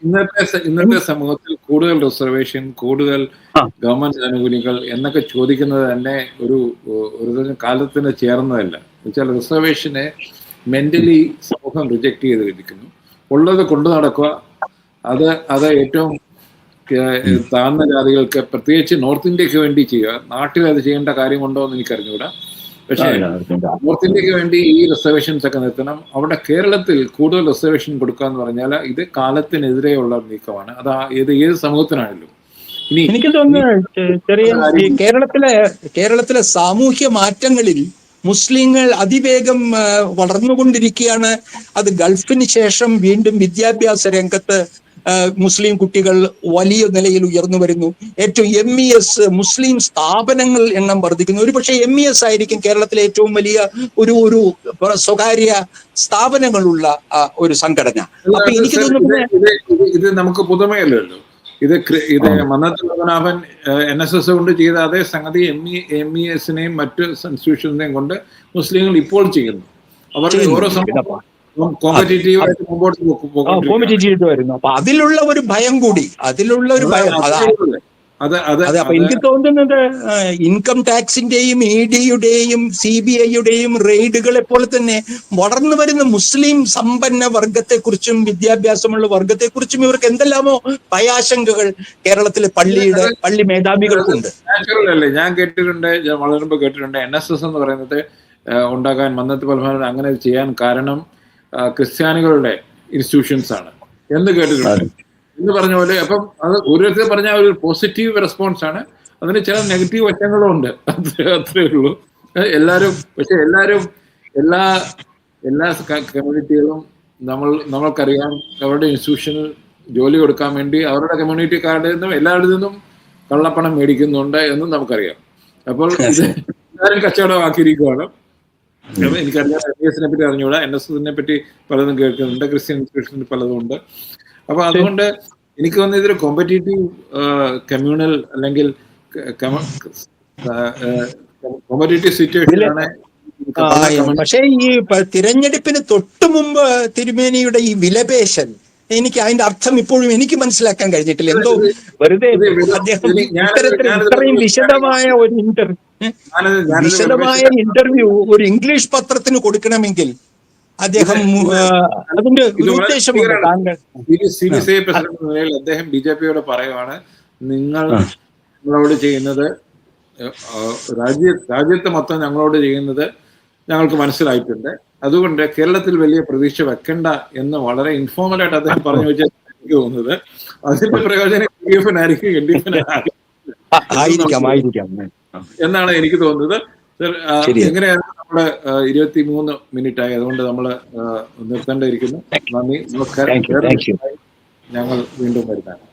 ഇന്നത്തെ സമൂഹത്തിൽ കൂടുതൽ റിസർവേഷൻ, കൂടുതൽ ഗവൺമെന്റ് ആനുകൂല്യങ്ങൾ എന്നൊക്കെ ചോദിക്കുന്നത് തന്നെ ഒരു കാലത്തിന് ചേർന്നതല്ല. എന്നുവെച്ചാൽ റിസർവേഷനെ മെന്റലി സമൂഹം റിജക്ട് ചെയ്തിരിക്കുന്നു. ഉള്ളത് കൊണ്ടു നടക്കുക, അത് ഏറ്റവും താഴ്ന്ന ജാതികൾക്ക്, പ്രത്യേകിച്ച് നോർത്ത് ഇന്ത്യക്ക് വേണ്ടി ചെയ്യുക. നാട്ടിൽ അത് ചെയ്യേണ്ട കാര്യമുണ്ടോ എന്ന് എനിക്കറിഞ്ഞൂടാ. പക്ഷേ നോർത്ത് ഇന്ത്യക്ക് വേണ്ടി ഈ റിസർവേഷൻസ് ഒക്കെ നിർത്തണം. അവിടെ കേരളത്തിൽ കൂടുതൽ റിസർവേഷൻ കൊടുക്കുക എന്ന് പറഞ്ഞാൽ ഇത് കാലത്തിനെതിരെയുള്ള നീക്കമാണ്. അത് ഏത് സമൂഹത്തിനാണല്ലോ. ഇനി എനിക്ക് തോന്നുന്നു കേരളത്തിലെ സാമൂഹ്യ മാറ്റങ്ങളിൽ മുസ്ലിങ്ങൾ അതിവേഗം വളർന്നുകൊണ്ടിരിക്കുകയാണ്. അത് ഗൾഫിന് ശേഷം വീണ്ടും വിദ്യാഭ്യാസ രംഗത്ത് മുസ്ലിം കുട്ടികൾ വലിയ നിലയിൽ ഉയർന്നു വരുന്നു. ഏറ്റവും MES മുസ്ലിം സ്ഥാപനങ്ങൾ എണ്ണം വർദ്ധിക്കുന്നു. ഒരുപക്ഷെ MES ആയിരിക്കും കേരളത്തിലെ ഏറ്റവും വലിയ ഒരു സ്വകാര്യ സ്ഥാപനങ്ങളുള്ള ഒരു സംഘടന. അപ്പൊ എനിക്ക് തോന്നുന്നു ഇത് നമുക്ക് പുതുമയല്ലല്ലോ. ഇത് മന്നത്ത് പത്മനാഭൻ NSS കൊണ്ട് ചെയ്ത അതേ സംഗതി MES-നെയും മറ്റു ഇൻസ്റ്റിറ്റ്യൂഷനെയും കൊണ്ട് മുസ്ലിങ്ങൾ ഇപ്പോൾ ചെയ്യുന്നു. അവരുടെ ഓരോ കോമ്പറ്റീറ്റീവ് വരുന്നു. അപ്പൊ അതിലുള്ള ഒരു ഭയം കൂടി, അപ്പൊ എനിക്ക് തോന്നുന്നത് ഇൻകം ടാക്സിന്റെയും ED-യുടെയും CBI-യുടെയും റെയ്ഡുകളെ പോലെ തന്നെ വളർന്നു വരുന്ന മുസ്ലിം സമ്പന്ന വർഗത്തെക്കുറിച്ചും വിദ്യാഭ്യാസമുള്ള വർഗത്തെക്കുറിച്ചും ഇവർക്ക് എന്തെല്ലാമോ ഭയാശങ്കകൾ കേരളത്തിലെ പള്ളി മേധാവികൾക്കുണ്ട്. നാച്ചുറൽ. ഞാൻ വളരുമ്പോൾ കേട്ടിട്ടുണ്ട് NSS എന്ന് പറയുന്നത് ഉണ്ടാകാൻ മന്നത്ത് പത്മനാഭൻ അങ്ങനെ ചെയ്യാൻ കാരണം ക്രിസ്ത്യാനികളുടെ ഇൻസ്റ്റിറ്റ്യൂഷൻസ് ആണ് എന്ന് കേട്ടിട്ടുണ്ട് എന്ന് പറഞ്ഞ പോലെ. അപ്പം അത് ഓരോരുത്തർ പറഞ്ഞാൽ ഒരു പോസിറ്റീവ് റെസ്പോൺസ് ആണ്. അതിന് ചില നെഗറ്റീവ് വശങ്ങളും ഉണ്ട്. അത്രേ ഉള്ളൂ. പക്ഷെ എല്ലാ കമ്മ്യൂണിറ്റികളും നമ്മൾക്കറിയാം അവരുടെ ഇൻസ്റ്റിറ്റ്യൂഷനിൽ ജോലി കൊടുക്കാൻ വേണ്ടി അവരുടെ കമ്മ്യൂണിറ്റിക്കാരുടെ നിന്നും എല്ലാവരിൽ നിന്നും കള്ളപ്പണം മേടിക്കുന്നുണ്ട് എന്നും നമുക്കറിയാം. അപ്പോൾ ഇത് എല്ലാവരും കച്ചവടമാക്കിയിരിക്കുകയാണ്. എനിക്കറിയാം MES-നെ പറ്റി അറിഞ്ഞൂടാ, NSS-നെ പറ്റി പലതും കേൾക്കുന്നുണ്ട്, ക്രിസ്ത്യൻ ഇൻസ്റ്റിറ്റ്യൂഷനിൽ പലതും ഉണ്ട്. അപ്പൊ അതുകൊണ്ട് എനിക്ക് തോന്നുന്നു ഇതൊരു കോമ്പറ്റീറ്റീവ് കമ്മ്യൂണൽ അല്ലെങ്കിൽ കോമ്പറ്റീറ്റീവ് സിറ്റുവേഷനാണ്. പക്ഷേ ഈ തിരഞ്ഞെടുപ്പിന് തൊട്ടു മുമ്പ് തിരുമേനിയുടെ ഈ വിലപേശൽ, എനിക്ക് അതിന്റെ അർത്ഥം ഇപ്പോഴും എനിക്ക് മനസ്സിലാക്കാൻ കഴിഞ്ഞിട്ടില്ല. എന്തോ വെറുതെ അദ്ദേഹം ഇത്രയും വിശദമായ ഇന്റർവ്യൂ ഒരു ഇംഗ്ലീഷ് പത്രത്തിന് കൊടുക്കണമെങ്കിൽ അദ്ദേഹം അതിന്റെ ഉദ്ദേശമുണ്ട്. താങ്കൾ CBCI പ്രസിഡന്റ് നിലയിൽ അദ്ദേഹം BJP-യോട് പറയുവാണ്, നിങ്ങളോട് ചെയ്യുന്നത് രാജ്യത്ത് മൊത്തം ഞങ്ങളോട് ചെയ്യുന്നത് ഞങ്ങൾക്ക് മനസ്സിലായിട്ടുണ്ട്. അതുകൊണ്ട് കേരളത്തിൽ വലിയ പ്രതീക്ഷ വെക്കണ്ട എന്ന് വളരെ ഇൻഫോർമലായിട്ട് അദ്ദേഹം പറഞ്ഞു വെച്ചാൽ എനിക്ക് തോന്നുന്നത് അതിന്റെ പ്രയോജനം LDF-നായിരിക്കും, എന്നാണ് എനിക്ക് തോന്നുന്നത്. എങ്ങനെയാണ് നമ്മുടെ 23 മിനിറ്റ് ആയി, അതുകൊണ്ട് നമ്മൾ നിർത്തേണ്ടിയിരിക്കുന്നു. നന്ദി, നമസ്കാരം. ഞങ്ങൾ വീണ്ടും വരുന്നതാണ്.